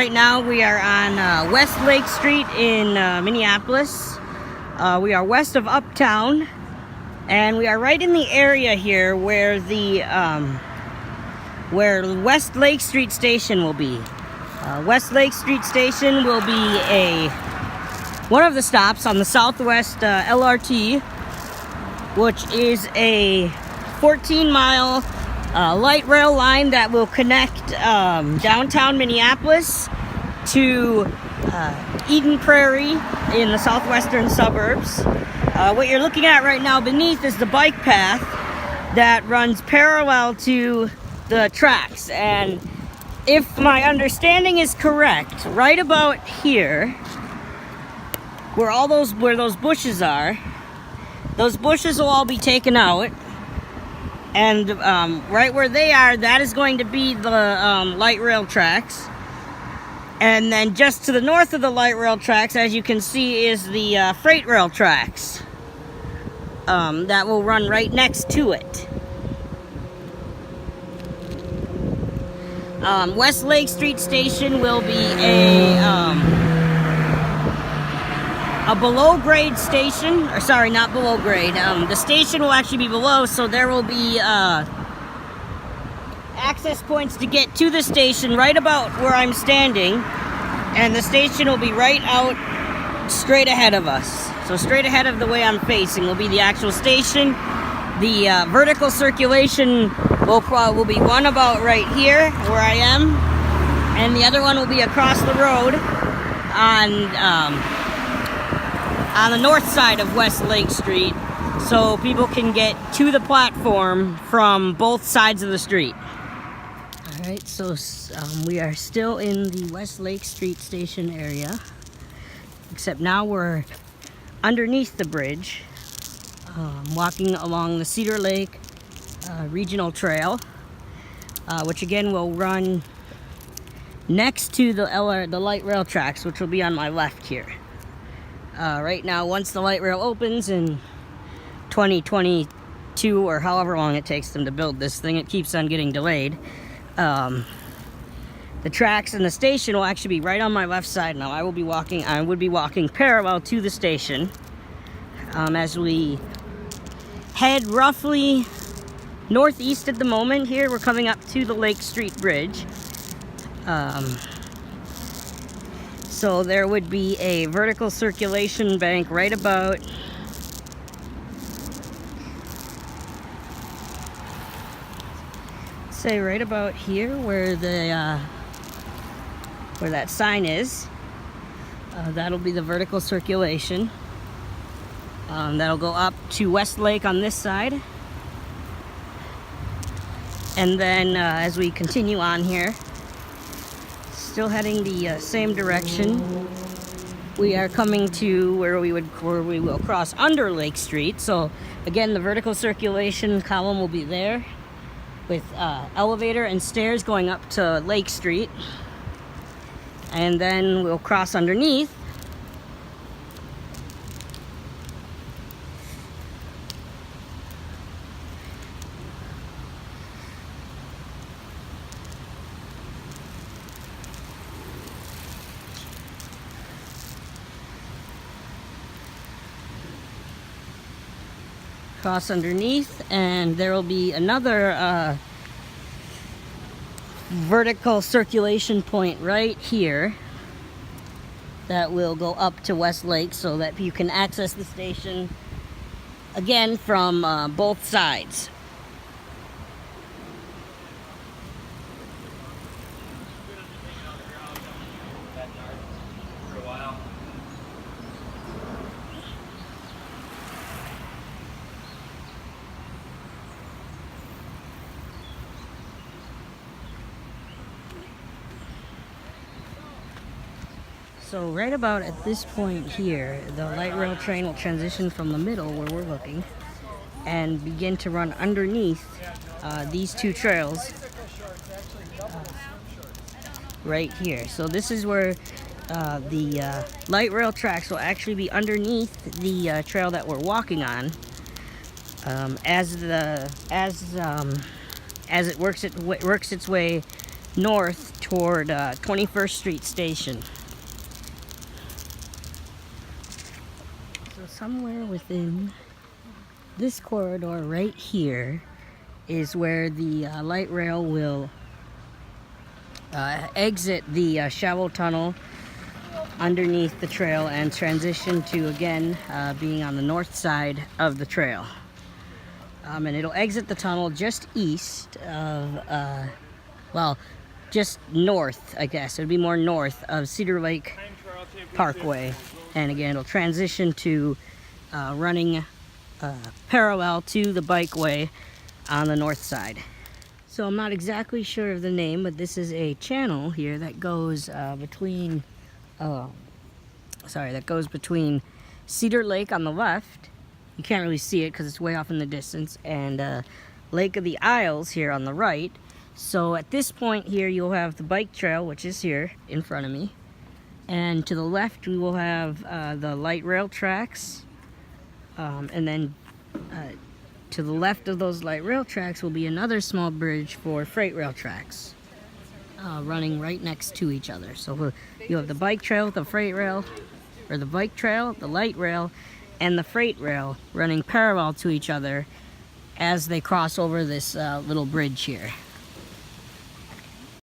Right now we are on West Lake Street in Minneapolis. We are west of Uptown, and we are right in the area here where the where West Lake Street Station will be. West Lake Street Station will be one of the stops on the Southwest LRT, which is a 14-mile light rail line that will connect downtown Minneapolis to Eden Prairie in the southwestern suburbs. What you're looking at right now beneath is the bike path that runs parallel to the tracks, and if my understanding is correct, right about here where those bushes are, those bushes will all be taken out, and right where they are, that is going to be the light rail tracks. And then just to the north of the light rail tracks, as you can see, is the freight rail tracks that will run right next to it. West Lake Street Station will be a below grade station, or sorry, not below grade. The station will actually be below, so there will be access points to get to the station right about where I'm standing, and the station will be right out straight ahead of us. So straight ahead of the way I'm facing will be the actual station. The vertical circulation will be one about right here where I am, and the other one will be across the road on the north side of West Lake Street, so people can get to the platform from both sides of the street. Alright, so we are still in the West Lake Street Station area, except now we're underneath the bridge, walking along the Cedar Lake Regional Trail, which again will run next to the light rail tracks, which will be on my left here. Right now, once the light rail opens in 2022, or however long it takes them to build this thing, it keeps on getting delayed. The tracks and the station will actually be right on my left side now. I would be walking parallel to the station as we head roughly northeast at the moment. Here we're coming up to the Lake Street Bridge. So there would be a vertical circulation bank right about here where where that sign is. That'll be the vertical circulation. That'll go up to West Lake on this side. And then as we continue on here, still heading the same direction, we are coming to where we will cross under Lake Street. So again, the vertical circulation column will be there with elevator and stairs going up to Lake Street, and then we'll cross underneath. Cross underneath, and there will be another vertical circulation point right here that will go up to West Lake, so that you can access the station again from both sides. So right about at this point here, the light rail train will transition from the middle where we're looking and begin to run underneath these two trails right here. So this is where the light rail tracks will actually be underneath the trail that we're walking on. As it works its way north toward 21st Street Station. So somewhere within this corridor right here is where the light rail will exit the shallow tunnel underneath the trail and transition to, again, being on the north side of the trail. And it'll exit the tunnel just east of, well, just north, I guess. It'll be more north of Cedar Lake Parkway. And again, it'll transition to running parallel to the bikeway on the north side. So I'm not exactly sure of the name, but this is a channel here that goes between Cedar Lake on the left. You can't really see it because it's way off in the distance, and Lake of the Isles here on the right. So at this point here, you'll have the bike trail, which is here in front of me, and to the left we will have the light rail tracks, and then to the left of those light rail tracks will be another small bridge for freight rail tracks, running right next to each other. So you have the bike trail, the freight rail, or the bike trail, the light rail, and the freight rail running parallel to each other as they cross over this little bridge here.